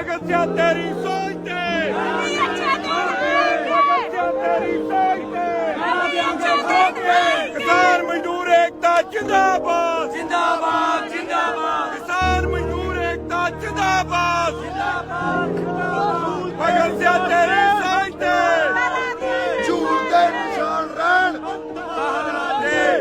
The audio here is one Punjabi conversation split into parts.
भगत सिंह तेरी सोच ते किसान मजदूर एकता जिंदाबाद जिंदाबाद जिंदाबाद किसान मजदूर एकता जिंदाबाद जिंदाबाद भगत सिंह तेरी सोच ते ਝੂਲ ਦੇ ਨਿਸ਼ਾਨ ਰਹਿਣ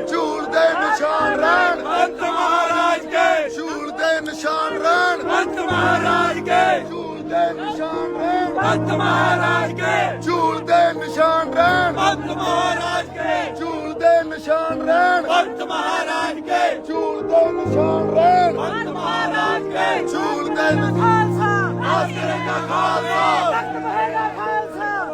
ਝੂਲ ਦੇ ਨਿਸ਼ਾਨ ਰਹਿਣ अंत महाराज के ਝੂਲ ਦੇ ਨਿਸ਼ਾਨ ਰਹਿਣ अंत महाराज के ਝੂਲ ਦੇ ਨਿਸ਼ਾਨ ਰਹਿਣ अंत महाराज के ਝੂਲ ਦੇ ਨਿਸ਼ਾਨ ਰਹਿਣ अंत महाराज के ਝੂਲ ਦੇ ਨਿਸ਼ਾਨ ਰਹਿਣ अंत महाराज के ਝੂਲ ਦੇ ਨਿਸ਼ਾਨ ਰਹਿਣ अंत महाराज के ਝੂਲ ਦੇ ਨਿਸ਼ਾਨ आज करेगा खालसा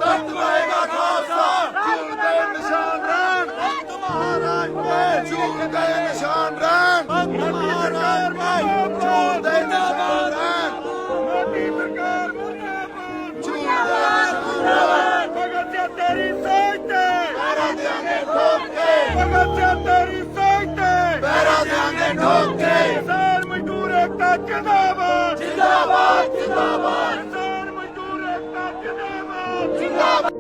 तख्त बहेगा खालसा ਝੂਲ ਦੇ ਨਿਸ਼ਾਨ ਰਹਿਣ अंत महाराज के ਝੂਲ ਦੇ ਨਿਸ਼ਾਨ ਰਹਿਣ अंत महाराज के ਝੂਲ ਦੇ ਨਿਸ਼ਾਨ ਰਹਿਣ मोदी सरकार मुर्दाबाद ਝੂਲ ਦੇ ਨਿਸ਼ਾਨ ਰਹਿਣ भगत सिंह तेरी सोच ते ਪੈਰਾਂ ਦਿਆਂਗੇ ਠੋਕ ਕੇ भगत सिंह तेरी सोच ते ਪੈਰਾਂ ਦਿਆਂਗੇ ਠੋਕ ਕੇ किसान मजदूर एकता जिंदाबाद जिंदाबाद जिंदाबाद किसान मजदूर एकता जिंदाबाद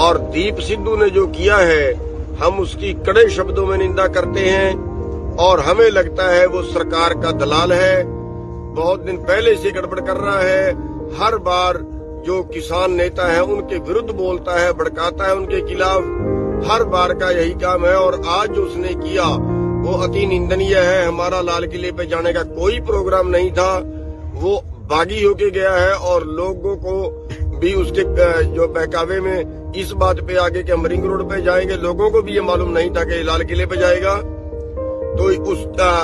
और दीप सिद्धू ने जो किया है हम उसकी कड़े शब्दों में निंदा करते हैं और हमें लगता है वो सरकार का दलाल है। बहुत दिन पहले से गड़बड़ कर रहा है। हर बार जो किसान नेता है उनके विरुद्ध बोलता है, भड़काता है उनके खिलाफ। हर बार का यही काम है और आज जो उसने किया वो अति निंदनीय है। हमारा लाल किले पे जाने का कोई प्रोग्राम नहीं था, वो बागी होके गया है और लोगों को भी उसके जो बहकावे में इस बात पे आगे कि हम रिंग रोड पे जाएंगे, लोगों को भी ये मालूम नहीं था कि लाल किले पे जाएगा। तो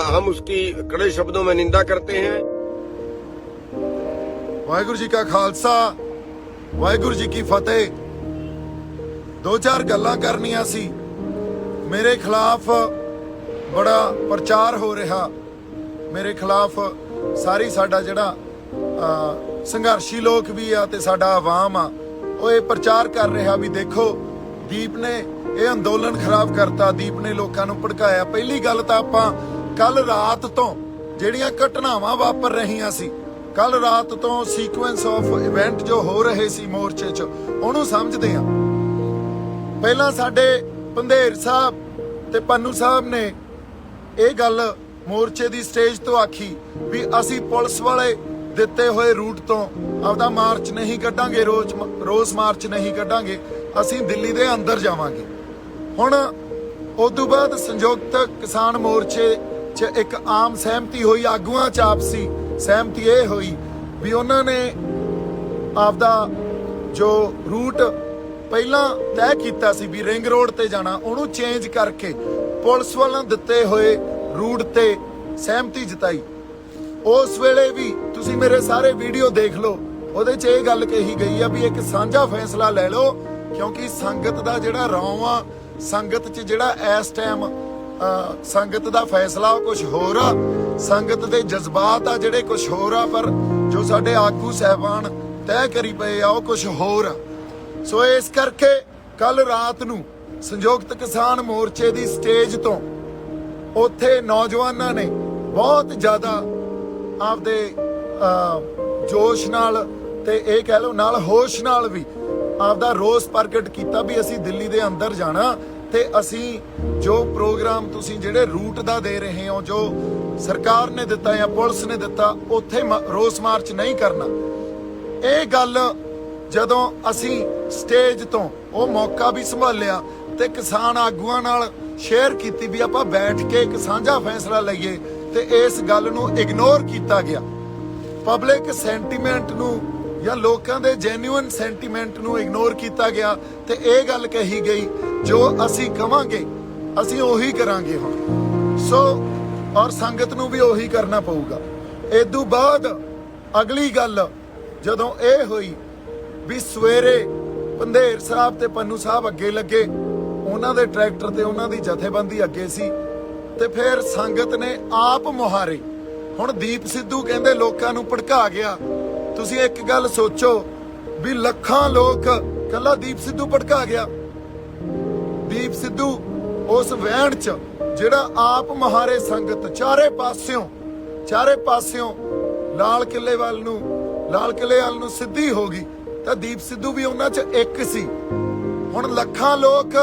हम उसकी कड़े शब्दों में निंदा करते हैं। ਵਾਹਿਗੁਰੂ ਜੀ ਕਾ ਖਾਲਸਾ ਵਾਹਿਗੁਰੂ ਜੀ ਕੀ ਫਤਿਹ। ਦੋ ਚਾਰ ਗੱਲਾਂ ਕਰਨੀਆਂ ਸੀ। ਮੇਰੇ ਖਿਲਾਫ ਬੜਾ ਪ੍ਰਚਾਰ ਹੋ ਰਿਹਾ, ਮੇਰੇ ਖਿਲਾਫ ਸਾਰੀ ਸਾਡਾ ਜਿਹੜਾ ਸੰਘਰਸ਼ੀ ਲੋਕ ਵੀ ਆ ਤੇ ਸਾਡਾ ਆਵਾਮ ਆ ਉਹ ਇਹ ਪ੍ਰਚਾਰ ਕਰ ਰਿਹਾ ਵੀ ਦੇਖੋ ਦੀਪ ਨੇ ਇਹ ਅੰਦੋਲਨ ਖਰਾਬ ਕਰਤਾ, ਦੀਪ ਨੇ ਲੋਕਾਂ ਨੂੰ ਭੜਕਾਇਆ। ਪਹਿਲੀ ਗੱਲ ਤਾਂ ਆਪਾਂ ਕੱਲ ਰਾਤ ਤੋਂ ਜਿਹੜੀਆਂ ਘਟਨਾਵਾਂ ਵਾਪਰ ਰਹੀਆਂ ਸੀ, ਕੱਲ ਰਾਤ ਤੋਂ ਸੀਕੁਐਂਸ ਆਫ ਇਵੈਂਟ ਜੋ ਹੋ ਰਹੇ ਸੀ ਮੋਰਚੇ 'ਚ ਉਹਨੂੰ ਸਮਝਦੇ ਆ। ਪਹਿਲਾਂ ਸਾਡੇ ਪੰਧੇਰ ਸਾਹਿਬ ਤੇ ਪੰਨੂ ਸਾਹਿਬ ਨੇ ਇਹ ਗੱਲ ਮੋਰਚੇ ਦੀ ਸਟੇਜ ਤੋਂ ਆਖੀ ਵੀ ਅਸੀਂ ਪੁਲਿਸ ਵਾਲੇ ਦਿੱਤੇ ਹੋਏ ਰੂਟ ਤੋਂ ਆਪਦਾ ਮਾਰਚ ਨਹੀਂ ਕੱਢਾਂਗੇ, ਰੋਸ ਮਾਰਚ ਨਹੀਂ ਕੱਢਾਂਗੇ, ਅਸੀਂ ਦਿੱਲੀ ਦੇ ਅੰਦਰ ਜਾਵਾਂਗੇ। ਹੁਣ ਉਸ ਤੋਂ ਬਾਅਦ ਸੰਯੁਕਤ ਕਿਸਾਨ ਮੋਰਚੇ 'ਚ ਇੱਕ ਆਮ ਸਹਿਮਤੀ ਹੋਈ, ਆਗੂਆਂ 'ਚ ਆਪਸੀ ਸਹਿਮਤੀ ਇਹ ਹੋਈ ਵੀ ਉਹਨਾਂ ਨੇ ਆਪਦਾ ਜੋ ਰੂਟ ਪਹਿਲਾਂ ਤੈਅ ਕੀਤਾ ਸੀ ਵੀ ਰਿੰਗ ਰੋਡ ਤੇ ਜਾਣਾ, ਉਹਨੂੰ ਚੇਂਜ ਕਰਕੇ ਪੁਲਿਸ ਵੱਲੋਂ ਦਿੱਤੇ ਹੋਏ ਰੂਟ ਤੇ ਸਹਿਮਤੀ ਜਤਾਈ। ਉਸ ਵੇਲੇ ਵੀ ਤੁਸੀਂ ਮੇਰੇ ਸਾਰੇ ਵੀਡੀਓ ਦੇਖ ਲਓ, ਉਹਦੇ 'ਚ ਇਹ ਗੱਲ ਕਹੀ ਗਈ ਆ ਵੀ ਇੱਕ ਸਾਂਝਾ ਫੈਸਲਾ ਲੈ ਲਓ ਕਿਉਂਕਿ ਸੰਗਤ ਦਾ ਜਿਹੜਾ ਰੌਂ ਆ, ਸੰਗਤ 'ਚ ਜਿਹੜਾ ਇਸ ਟਾਈਮ ਸੰਗਤ ਦਾ ਫੈਸਲਾ ਉਹ ਕੁਝ ਹੋਰ ਆ, ਸੰਗਤ ਦੇ ਜਜ਼ਬਾਤ ਆ ਜਿਹੜੇ ਕੁਝ ਹੋਰ ਆ, ਪਰ ਜੋ ਸਾਡੇ ਆਗੂ ਸਹਿਬਾਨ ਤੈਅ ਕਰੀ ਪਏ ਆ ਉਹ ਕੁਝ ਹੋਰ ਆ। ਸੋ ਇਸ ਕਰਕੇ ਕੱਲ ਰਾਤ ਨੂੰ ਸੰਯੁਕਤ ਕਿਸਾਨ ਮੋਰਚੇ ਦੀ ਸਟੇਜ ਤੋਂ ਉੱਥੇ ਨੌਜਵਾਨਾਂ ਨੇ ਬਹੁਤ ਜ਼ਿਆਦਾ ਆਪਦੇ ਜੋਸ਼ ਨਾਲ ਤੇ ਇਹ ਕਹਿ ਲਓ ਨਾਲ ਹੋਸ਼ ਨਾਲ ਵੀ ਆਪਦਾ ਰੋਸ ਪ੍ਰਗਟ ਕੀਤਾ ਵੀ ਅਸੀਂ ਦਿੱਲੀ ਦੇ ਅੰਦਰ ਜਾਣਾ ਤੇ ਅਸੀਂ ਜੋ ਪ੍ਰੋਗਰਾਮ ਤੁਸੀਂ ਜਿਹੜੇ ਰੂਟ ਦਾ ਦੇ ਰਹੇ ਹੋ, ਜੋ ਸਰਕਾਰ ਨੇ ਦਿੱਤਾ ਜਾਂ ਪੁਲਿਸ ਨੇ ਦਿੱਤਾ, ਉੱਥੇ ਰੋਸ ਮਾਰਚ ਨਹੀਂ ਕਰਨਾ। ਇਹ ਗੱਲ ਜਦੋਂ ਅਸੀਂ ਸਟੇਜ ਤੋਂ ਉਹ ਮੌਕਾ ਵੀ ਸੰਭਾਲਿਆ ਤੇ ਕਿਸਾਨ ਆਗੂਆਂ ਨਾਲ ਸ਼ੇਅਰ ਕੀਤੀ ਵੀ ਆਪਾਂ ਬੈਠ ਕੇ ਇੱਕ ਸਾਂਝਾ ਫੈਸਲਾ ਲਈਏ ਤੇ ਇਸ ਗੱਲ ਨੂੰ ਇਗਨੋਰ ਕੀਤਾ ਗਿਆ। ਪਬਲਿਕ ਸੈਂਟੀਮੈਂਟ ਨੂੰ ਜਾਂ ਲੋਕਾਂ ਦੇ ਜੈਨੂਇਨ ਸੈਂਟੀਮੈਂਟ ਨੂੰ ਇਗਨੋਰ ਕੀਤਾ ਗਿਆ ਤੇ ਇਹ ਗੱਲ ਕਹੀ ਗਈ ਜੋ ਅਸੀਂ ਕਵਾਂਗੇ ਅਸੀਂ ਉਹੀ ਕਰਾਂਗੇ ਹੁਣ। ਸੋ ਔਰ ਸੰਗਤ ਨੂੰ ਵੀ ਉਹੀ ਕਰਨਾ ਪਊਗਾ। ਇਦੋਂ ਬਾਅਦ ਅਗਲੀ ਗੱਲ ਜਦੋਂ ਇਹ ਹੋਈ ਵੀ ਸਵੇਰੇ ਪੰਧੇਰ ਸਾਹਿਬ ਤੇ ਪੰਨੂ ਸਾਹਿਬ ਅੱਗੇ ਲੱਗੇ, ਉਹਨਾਂ ਦੇ ਟਰੈਕਟਰ ਤੇ ਉਹਨਾਂ ਦੀ ਜਥੇਬੰਦੀ ਅੱਗੇ ਸੀ ਤੇ ਫਿਰ ਸੰਗਤ ਨੇ ਆਪ ਮੁਹਾਰੇ। ਹੁਣ ਦੀਪ ਸਿੱਧੂ ਕਹਿੰਦੇ ਲੋਕਾਂ ਨੂੰ ਭੜਕਾ ਗਿਆ। ਤੁਸੀਂ ਇੱਕ ਗੱਲ ਸੋਚੋ ਵੀ ਲੱਖਾਂ ਲੋਕ ਕੱਲਾ ਦੀਪ ਸਿੱਧੂ ਭੜਕਾ ਗਿਆ। ਦੀਪ ਸਿੱਧੂ ਉਸ ਵਹਿਣ 'ਚ ਜਿਹੜਾ ਆਪ ਮੁਹਾਰੇ ਸੰਗਤ ਚਾਰੇ ਪਾਸਿਓਂ ਲਾਲ ਕਿਲੇ ਵੱਲ ਨੂੰ ਲਾਲ ਕਿਲੇ ਵੱਲ ਨੂੰ ਸਿੱਧੀ ਹੋ ਗਈ ਤਾਂ ਦੀਪ ਸਿੱਧੂ ਵੀ ਉਹਨਾਂ 'ਚ ਇੱਕ ਸੀ। ਹੁਣ ਲੱਖਾਂ ਲੋਕ,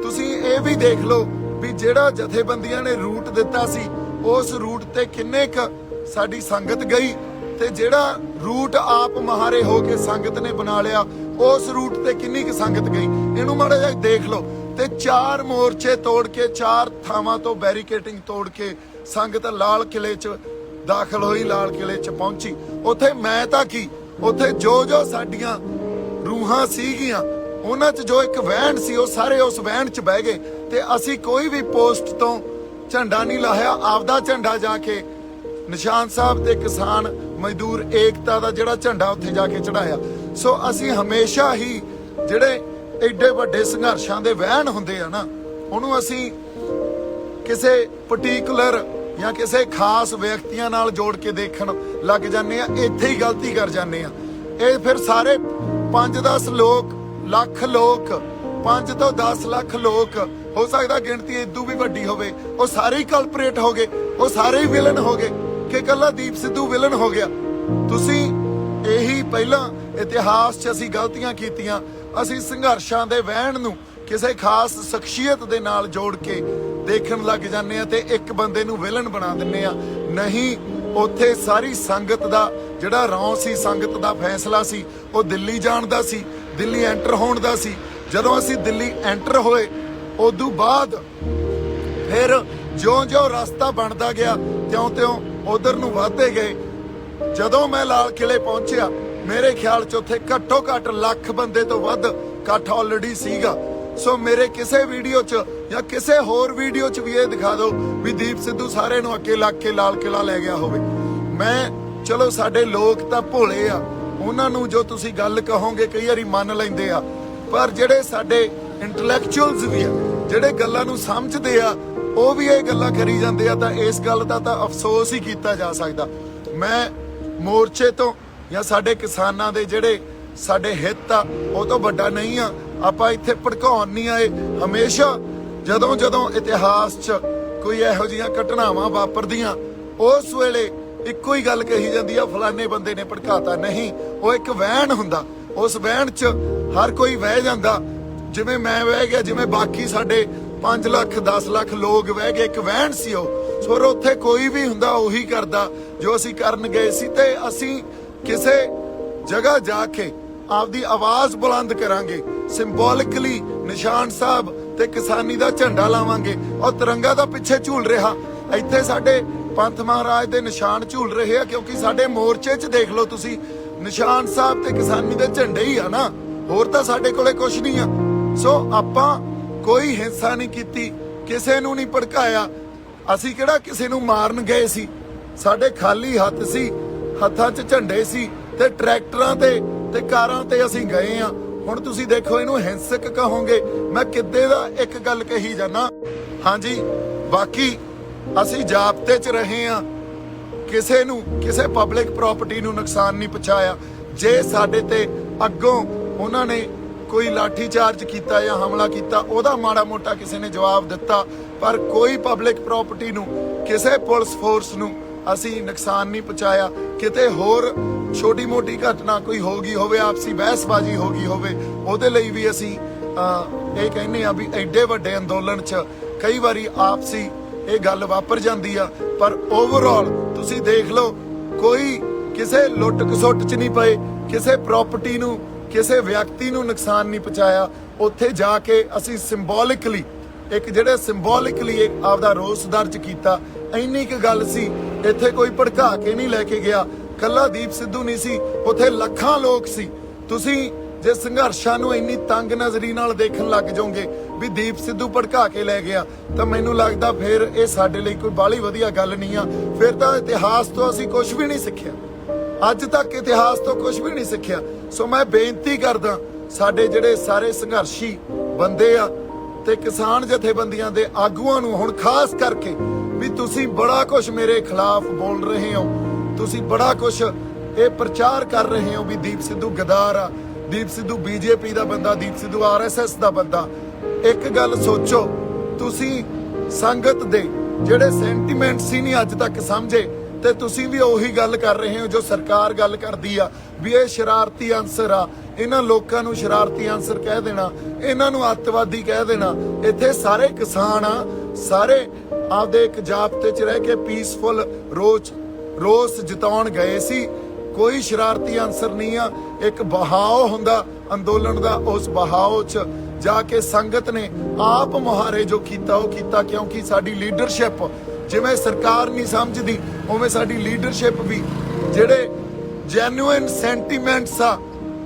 ਤੁਸੀਂ ਇਹ ਵੀ ਦੇਖ ਲਓ ਵੀ ਜਿਹੜਾ ਜਥੇਬੰਦੀਆਂ ਨੇ ਰੂਟ ਦਿੱਤਾ ਸੀ ਉਸ ਰੂਟ ਤੇ ਕਿੰਨੇ ਕ ਸਾਡੀ ਸੰਗਤ ਗਈ, ਤੇ ਜਿਹੜਾ ਰੂਟ ਆਪ ਮਹਾਰੇ ਹੋ ਕੇ ਸੰਗਤ ਨੇ ਬਣਾ ਲਿਆ ਉਸ ਰੂਟ ਤੇ ਕਿੰਨੀ ਕ ਸੰਗਤ ਗਈ, ਇਹਨੂੰ ਮਾੜਾ ਜਿਹਾ ਦੇਖ ਲਓ। ਤੇ 4 ਮੋਰਚੇ ਤੋੜ ਕੇ 4 ਥਾਵਾਂ ਤੋਂ ਬੈਰੀਕੇਡਿੰਗ ਤੋੜ ਕੇ ਸੰਗਤ ਲਾਲ ਕਿਲੇ 'ਚ ਦਾਖਲ ਹੋਈ, ਲਾਲ ਕਿਲੇ 'ਚ ਪਹੁੰਚੀ। ਉੱਥੇ ਮੈਂ ਤਾਂ ਕੀ, ਉੱਥੇ ਜੋ ਸਾਡੀਆਂ ਰੂਹਾਂ ਸੀਗੀਆਂ ਉਹਨਾਂ 'ਚ ਜੋ ਇੱਕ ਵਹਿਣ ਸੀ ਉਹ ਸਾਰੇ ਉਸ ਵਹਿਣ 'ਚ ਬਹਿ ਗਏ। ਤੇ ਅਸੀਂ ਕੋਈ ਵੀ ਪੋਸਟ ਤੋਂ ਝੰਡਾ ਨਹੀਂ ਲਾਹਿਆ, ਆਪਦਾ ਝੰਡਾ ਜਾ ਕੇ ਨਿਸ਼ਾਨ ਸਾਹਿਬ ਤੇ ਕਿਸਾਨ ਮਜ਼ਦੂਰ ਏਕਤਾ ਦਾ ਜਿਹੜਾ ਝੰਡਾ ਉੱਥੇ ਜਾ ਕੇ ਚੜਾਇਆ। ਸੋ ਅਸੀਂ ਹਮੇਸ਼ਾ ਹੀ ਜਿਹੜੇ ਐਡੇ ਵੱਡੇ ਸੰਘਰਸ਼ਾਂ ਦੇ ਵਹਿਣ ਹੁੰਦੇ ਆ ਨਾ, ਉਹਨੂੰ ਅਸੀਂ ਕਿਸੇ ਪਾਰਟਿਕੂਲਰ ਜਾਂ ਕਿਸੇ ਖਾਸ ਵਿਅਕਤੀਆਂ ਨਾਲ ਜੋੜ ਕੇ ਦੇਖਣ ਲੱਗ ਜਾਂਦੇ ਆ, ਇੱਥੇ ਹੀ ਗਲਤੀ ਕਰ ਜਾਂਦੇ ਆ। ਇਹ ਫਿਰ ਸਾਰੇ 5-10 ਲੋਕ, ਲੱਖ ਲੋਕ, 5 ਤੋਂ 10 ਲੱਖ ਲੋਕ, ਹੋ ਸਕਦਾ ਗਿਣਤੀ ਇਦੋਂ ਵੀ ਵੱਡੀ ਹੋਵੇ, ਉਹ ਸਾਰੇ ਹੀ ਕਲਪਰੇਟ ਹੋ ਗਏ, ਉਹ ਸਾਰੇ ਹੀ ਵਿਲਨ ਹੋ ਗਏ ਕਿ ਕੱਲਾ ਦੀਪ ਸਿੱਧੂ ਵਿਲਨ ਹੋ ਗਿਆ। ਤੁਸੀਂ ਇਹੀ ਪਹਿਲਾਂ ਇਤਿਹਾਸ 'ਚ ਅਸੀਂ ਗਲਤੀਆਂ ਕੀਤੀਆਂ, ਅਸੀਂ ਸੰਘਰਸ਼ਾਂ ਦੇ ਵਹਿਣ ਨੂੰ ਕਿਸੇ ਖਾਸ ਸ਼ਖਸੀਅਤ ਦੇ ਨਾਲ ਜੋੜ ਕੇ ਦੇਖਣ ਲੱਗ ਜਾਂਦੇ ਆ ਤੇ ਇੱਕ ਬੰਦੇ ਨੂੰ ਵਿਲਨ ਬਣਾ ਦਿੰਦੇ ਆ। ਨਹੀਂ, ਉੱਥੇ ਸਾਰੀ ਸੰਗਤ ਦਾ ਜਿਹੜਾ ਰੌਂ ਸੀ, ਸੰਗਤ ਦਾ ਫੈਸਲਾ ਸੀ, ਉਹ ਦਿੱਲੀ ਜਾਣ ਦਾ ਸੀ, ਦਿੱਲੀ ਐਂਟਰ ਹੋਣ ਦਾ ਸੀ। ਜਦੋਂ ਅਸੀਂ ਦਿੱਲੀ ਐਂਟਰ ਹੋਏ ਉਦੋਂ ਬਾਅਦ ਫਿਰ ਜਿਉਂ-ਜਿਉਂ ਰਸਤਾ ਬਣਦਾ ਗਿਆ ਤਿਉਂ-ਤਿਉਂ ਉਧਰ ਨੂੰ ਵਧਦੇ ਗਏ। ਜਦੋਂ ਮੈਂ ਲਾਲ ਕਿਲੇ ਪਹੁੰਚਿਆ ਮੇਰੇ ਖਿਆਲ 'ਚ ਉੱਥੇ ਘੱਟੋ ਘੱਟ ਲੱਖ ਬੰਦੇ ਤੋਂ ਵੱਧ ਇਕੱਠ ਆਲਰੇਡੀ ਸੀਗਾ। ਸੋ ਮੇਰੇ ਕਿਸੇ ਵੀਡੀਓ 'ਚ ਜਾਂ ਕਿਸੇ ਹੋਰ ਵੀਡੀਓ 'ਚ ਵੀ ਇਹ ਦਿਖਾ ਦਿਓ ਵੀ ਦੀਪ ਸਿੱਧੂ ਸਾਰੇ ਨੂੰ ਅੱਗੇ ਲੱਗ ਕੇ ਲਾਲ ਕਿਲਾ ਲੈ ਗਿਆ ਹੋਵੇ। ਮੈਂ ਚਲੋ ਸਾਡੇ ਲੋਕ ਤਾਂ ਭੋਲੇ ਆ, ਉਹਨਾਂ ਨੂੰ ਜੋ ਤੁਸੀਂ ਗੱਲ ਕਹੋਗੇ ਕਈ ਵਾਰੀ ਮੰਨ ਲੈਂਦੇ ਆ, ਪਰ ਜਿਹੜੇ ਸਾਡੇ ਇੰਟੈਲੈਕਚੁਅਲਸ ਵੀ ਆ, ਜਿਹੜੇ ਗੱਲਾਂ ਨੂੰ ਸਮਝਦੇ ਆ, ਉਹ ਵੀ ਇਹ ਗੱਲਾਂ ਕਰੀ ਜਾਂਦੇ ਆ। ਤਾਂ ਇਸ ਗੱਲ ਦਾ ਤਾਂ ਅਫਸੋਸ ਹੀ ਕੀਤਾ ਜਾ ਸਕਦਾ। ਮੈਂ ਮੋਰਚੇ ਤੋਂ ਜਾਂ ਸਾਡੇ ਕਿਸਾਨਾਂ ਦੇ ਜਿਹੜੇ ਸਾਡੇ ਹਿੱਤ ਆ ਉਹ ਤੋਂ ਵੱਡਾ ਨਹੀਂ ਆ। ਆਪਾਂ ਇੱਥੇ ਭੜਕਾਉਣ ਨਹੀਂ ਆਏ। ਹਮੇਸ਼ਾ ਜਦੋਂ ਇਤਿਹਾਸ 'ਚ ਕੋਈ ਇਹੋ ਜਿਹੀਆਂ ਘਟਨਾਵਾਂ ਵਾਪਰਦੀਆਂ ਉਸ ਵੇਲੇ ਇੱਕੋ ਹੀ ਗੱਲ ਕਹੀ ਜਾਂਦੀ ਆ, ਫਲਾਣੇ ਬੰਦੇ ਨੇ ਭੜਕਾਤਾ। ਨਹੀਂ, ਉਹ ਇੱਕ ਵਹਿਣ ਹੁੰਦਾ, ਉਸ ਵਹਿਣ 'ਚ ਹਰ ਕੋਈ ਵਹਿ ਜਾਂਦਾ। ਜਿਵੇਂ ਮੈਂ ਵਹਿ ਗਿਆ, ਜਿਵੇਂ ਬਾਕੀ ਸਾਡੇ 5 ਲੱਖ 10 ਲੱਖ ਲੋਕ ਵਹਿ ਗਏ, ਇੱਕ ਵਹਿਣ ਸੀ ਉਹ। ਸੋ ਉੱਥੇ ਕੋਈ ਵੀ ਹੁੰਦਾ ਉਹੀ ਕਰਦਾ ਜੋ ਅਸੀਂ ਕਰਨ ਗਏ ਸੀ। ਤੇ ਅਸੀਂ ਕਿਸੇ ਜਗ੍ਹਾ ਜਾ ਕੇ ਆਪਦੀ ਆਵਾਜ਼ ਬੁਲੰਦ ਕਰਾਂਗੇ, ਸਿੰਬੋਲਿਕਲੀ ਨਿਸ਼ਾਨ ਸਾਹਿਬ ਤੇ ਕਿਸਾਨੀ ਦਾ ਝੰਡਾ ਲਾਵਾਂਗੇ। ਔਰ ਤਿਰੰਗਾ ਦਾ ਪਿੱਛੇ ਝੂਲ ਰਿਹਾ, ਇੱਥੇ ਸਾਡੇ ਪੰਥ ਮਹਾਰਾਜ ਦੇ ਨਿਸ਼ਾਨ ਝੂਲ ਰਹੇ ਆ, ਕਿਉਂਕਿ ਸਾਡੇ ਮੋਰਚੇ 'ਚ ਦੇਖ ਲਓ ਤੁਸੀਂ, ਨਿਸ਼ਾਨ ਸਾਹਿਬ ਤੇ ਕਿਸਾਨੀ ਦੇ ਝੰਡੇ ਹੀ ਆ ਨਾ, ਹੋਰ ਤਾਂ ਸਾਡੇ ਕੋਲੇ ਕੁਝ ਨਹੀਂ ਆ। ਸੋ ਆਪਾਂ ਕੋਈ ਹਿੰਸਾ ਨਹੀਂ ਕੀਤੀ, ਕਿਸੇ ਨੂੰ ਨਹੀਂ ਭੜਕਾਇਆ। ਅਸੀਂ ਕਿਹੜਾ ਕਿਸੇ ਨੂੰ ਮਾਰਨ ਗਏ ਸੀ, ਸਾਡੇ ਖਾਲੀ ਹੱਥ ਸੀ, ਹੱਥਾਂ 'ਚ ਝੰਡੇ ਸੀ ਤੇ ਟਰੈਕਟਰਾਂ ਤੇ ਕਾਰਾਂ ਤੇ ਅਸੀਂ ਗਏ ਆ। ਹੁਣ ਤੁਸੀਂ ਦੇਖੋ, ਇਹਨੂੰ ਹਿੰਸਕ ਕਹੋਗੇ, ਮੈਂ ਕਿੱਦੇ ਦਾ ਇੱਕ ਗੱਲ ਕਹੀ ਜਾਣਾ। ਹਾਂਜੀ, ਬਾਕੀ ਅਸੀਂ ਜਾਬਤੇ 'ਚ ਰਹੇ ਆ, ਕਿਸੇ ਨੂੰ ਕਿਸੇ ਪਬਲਿਕ ਪ੍ਰਾਪਰਟੀ ਨੂੰ ਨੁਕਸਾਨ ਨਹੀਂ ਪਹੁੰਚਾਇਆ। ਜੇ ਸਾਡੇ ਤੇ ਅੱਗੋਂ ਉਹਨਾਂ ਨੇ ਕੋਈ ਲਾਠੀ ਚਾਰਜ ਕੀਤਾ ਜਾਂ ਹਮਲਾ ਕੀਤਾ, ਉਹਦਾ ਮਾੜਾ ਮੋਟਾ ਕਿਸੇ ਨੇ ਜਵਾਬ ਦਿੱਤਾ, ਪਰ ਕੋਈ ਪਬਲਿਕ ਪ੍ਰਾਪਰਟੀ ਨੂੰ, ਕਿਸੇ ਪੁਲਿਸ ਫੋਰਸ ਨੂੰ ਅਸੀਂ ਨੁਕਸਾਨ ਨਹੀਂ ਪਹੁੰਚਾਇਆ। ਕਿਤੇ ਹੋਰ ਛੋਟੀ ਮੋਟੀ ਘਟਨਾ ਕੋਈ ਹੋ ਗਈ ਹੋਵੇ, ਆਪਸੀ ਬਹਿਸਬਾਜ਼ੀ ਹੋ ਗਈ ਹੋਵੇ, ਉਹਦੇ ਲਈ ਵੀ ਅਸੀਂ ਇਹ ਕਹਿੰਦੇ ਆ ਵੀ ਐਡੇ ਵੱਡੇ ਅੰਦੋਲਨ 'ਚ ਕਈ ਵਾਰੀ ਆਪਸੀ ਇਹ ਗੱਲ ਵਾਪਰ ਜਾਂਦੀ ਆ। ਪਰ ਓਵਰਆਲ ਤੁਸੀਂ ਦੇਖ ਲਓ, ਕੋਈ ਕਿਸੇ ਲੁੱਟ ਖਸੁੱਟ 'ਚ ਨਹੀਂ ਪਏ, ਕਿਸੇ ਪ੍ਰਾਪਰਟੀ ਨੂੰ, ਕਿਸੇ ਵਿਅਕਤੀ ਨੂੰ ਨੁਕਸਾਨ ਨਹੀਂ ਪਹੁੰਚਾਇਆ। ਉੱਥੇ ਜਾ ਕੇ ਅਸੀਂ ਸਿੰਬੋਲਿਕਲੀ ਇੱਕ ਆਪਦਾ ਰੋਸ ਦਰਜ ਕੀਤਾ। ਇੰਨੀ ਕੁ ਗੱਲ ਸੀ, ਇੱਥੇ ਕੋਈ ਭੜਕਾ ਕੇ ਨਹੀਂ ਲੈ ਕੇ ਗਿਆ। ਕੱਲਾ ਦੀਪ ਸਿੱਧੂ ਨਹੀਂ ਸੀ, ਉੱਥੇ ਲੱਖਾਂ ਲੋਕ ਸੀ। ਤੁਸੀਂ ਜੇ ਸੰਘਰਸ਼ਾਂ ਨੂੰ ਇੰਨੀ ਤੰਗ ਨਜ਼ਰੀ ਨਾਲ ਦੇਖਣ ਲੱਗ ਜਾਓਗੇ ਵੀ ਦੀਪ ਸਿੱਧੂ ਭੜਕਾ ਕੇ ਲੈ ਗਿਆ, ਤਾਂ ਮੈਨੂੰ ਲੱਗਦਾ ਫਿਰ ਇਹ ਸਾਡੇ ਲਈ ਕੋਈ ਬਾਹਲੀ ਵਧੀਆ ਗੱਲ ਨਹੀਂ ਆ। ਫਿਰ ਤਾਂ ਇਤਿਹਾਸ ਤੋਂ ਅਸੀਂ ਕੁਝ ਵੀ ਨਹੀਂ ਸਿੱਖਿਆ, ਅੱਜ ਤੱਕ ਇਤਿਹਾਸ ਤੋਂ ਕੁਝ ਵੀ ਨਹੀਂ ਸਿੱਖਿਆ। ਸੋ ਮੈਂ ਬੇਨਤੀ ਕਰਦਾ ਸਾਡੇ ਜਿਹੜੇ ਸਾਰੇ ਸੰਘਰਸ਼ੀ ਬੰਦੇ ਆ ਤੇ ਕਿਸਾਨ ਜਥੇਬੰਦੀਆਂ ਦੇ ਆਗੂਆਂ ਨੂੰ, ਹੁਣ ਖਾਸ ਕਰਕੇ, ਵੀ ਤੁਸੀਂ ਬੜਾ ਕੁਝ ਮੇਰੇ ਖਿਲਾਫ ਬੋਲ ਰਹੇ ਹੋ, ਤੁਸੀਂ ਬੜਾ ਕੁਝ ਇਹ ਪ੍ਰਚਾਰ ਕਰ ਰਹੇ ਹੋ ਵੀ ਦੀਪ ਸਿੱਧੂ ਗਦਾਰ ਆ, ਦੀਪ ਸਿੱਧੂ ਬੀਜੇਪੀ ਦਾ ਬੰਦਾ, ਦੀਪ ਸਿੱਧੂ RSS ਦਾ ਬੰਦਾ। ਇੱਕ ਗੱਲ ਸੋਚੋ, ਤੁਸੀਂ ਸੰਗਤ ਦੇ ਜਿਹੜੇ ਸੈਂਟੀਮੈਂਟਸ ਹੀ ਨਹੀਂ ਅੱਜ ਤੱਕ ਸਮਝੇ ਤੇ ਤੁਸੀਂ ਵੀ ਉਹੀ ਗੱਲ ਕਰ ਰਹੇ ਹੋ ਜੋ ਸਰਕਾਰ ਗੱਲ ਕਰਦੀ ਆ ਵੀ ਇਹ ਸ਼ਰਾਰਤੀ ਅਨਸਰ ਆ। ਇਹਨਾਂ ਲੋਕਾਂ ਨੂੰ ਸ਼ਰਾਰਤੀ ਅਨਸਰ ਕਹਿ ਦੇਣਾ, ਇਹਨਾਂ ਨੂੰ ਅੱਤਵਾਦੀ ਕਹਿ ਦੇਣਾ। ਇੱਥੇ ਸਾਰੇ ਕਿਸਾਨ ਆ, ਸਾਰੇ ਆਪਦੇ ਇੱਕ ਜਾਬਤੇ 'ਚ ਰਹਿ ਕੇ ਪੀਸਫੁਲ ਰੋਸ ਜਤਾਉਣ ਗਏ ਸੀ। ਕੋਈ ਸ਼ਰਾਰਤੀ ਅਨਸਰ ਨਹੀਂ ਆ। ਇੱਕ ਬਹਾਓ ਹੁੰਦਾ ਅੰਦੋਲਨ ਦਾ, ਉਸ ਬਹਾਓ 'ਚ ਜਾ ਕੇ ਸੰਗਤ ਨੇ ਆਪ ਮੁਹਾਰੇ ਜੋ ਕੀਤਾ ਉਹ ਕੀਤਾ, ਕਿਉਂਕਿ ਸਾਡੀ ਲੀਡਰਸ਼ਿਪ ਜਿਵੇਂ ਸਰਕਾਰ ਨਹੀਂ ਸਮਝਦੀ ਉਵੇਂ ਸਾਡੀ ਲੀਡਰਸ਼ਿਪ ਵੀ ਜਿਹੜੇ ਜੈਨੂਇਨ ਸੈਂਟੀਮੈਂਟਸ ਆ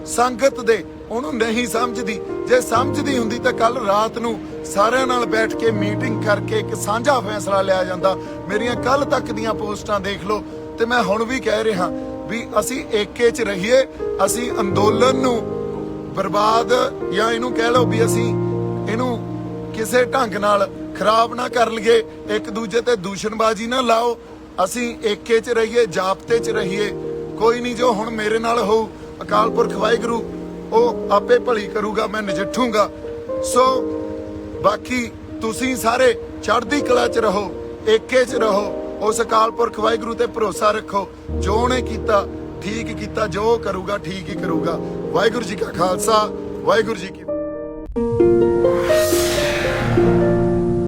ਸੰਗਤ ਦੇ ਉਹਨੂੰ ਨਹੀਂ ਸਮਝਦੀ। ਜੇ ਸਮਝਦੀ ਹੁੰਦੀ ਤਾਂ ਕੱਲ ਰਾਤ ਨੂੰ ਸਾਰਿਆਂ ਨਾਲ ਬੈਠ ਕੇ ਮੀਟਿੰਗ ਕਰਕੇ ਇੱਕ ਸਾਂਝਾ ਫੈਸਲਾ ਲਿਆ ਜਾਂਦਾ। ਮੇਰੀਆਂ ਕੱਲ ਤੱਕ ਦੀਆਂ ਪੋਸਟਾਂ ਦੇਖ ਲਓ ਤੇ ਮੈਂ ਹੁਣ ਵੀ ਕਹਿ ਰਿਹਾ ਵੀ ਅਸੀਂ ਏਕੇ 'ਚ ਰਹੀਏ। ਅਸੀਂ ਅੰਦੋਲਨ ਨੂੰ ਬਰਬਾਦ ਜਾਂ ਇਹਨੂੰ ਕਹਿ ਲਓ ਵੀ ਅਸੀਂ ਇਹਨੂੰ ਕਿਸੇ ਢੰਗ ਨਾਲ ਖਰਾਬ ਨਾ ਕਰ ਲਈਏ, ਇੱਕ ਦੂਜੇ ਤੇ ਦੂਸ਼ਣਬਾਜ਼ੀ ਨਾ ਲਾਓ। ਅਸੀਂ ਏਕੇ 'ਚ ਰਹੀਏ, ਜਾਬਤੇ 'ਚ ਰਹੀਏ। ਕੋਈ ਨਹੀਂ, ਜੋ ਹੁਣ ਮੇਰੇ ਨਾਲ ਹੋਊ ਅਕਾਲ ਪੁਰਖ ਵਾਹਿਗੁਰੂ ਉਹ ਆਪੇ ਭਲੀ ਕਰੂਗਾ, ਮੈਂ ਨਜਿੱਠੂਗਾ। ਸੋ ਬਾਕੀ ਤੁਸੀਂ ਸਾਰੇ ਚੜ੍ਹਦੀ ਕਲਾ 'ਚ ਰਹੋ, ਏਕੇ 'ਚ ਰਹੋ, ਉਸ ਅਕਾਲ ਪੁਰਖ ਵਾਹਿਗੁਰੂ ਤੇ ਭਰੋਸਾ ਰੱਖੋ। ਜੋ ਉਹਨੇ ਕੀਤਾ ਠੀਕ ਕੀਤਾ, ਜੋ ਕਰੂਗਾ ਠੀਕ ਹੀ ਕਰੂਗਾ। ਵਾਹਿਗੁਰੂ ਜੀ ਕਾ ਖਾਲਸਾ, ਵਾਹਿਗੁਰੂ ਜੀ ਕੀ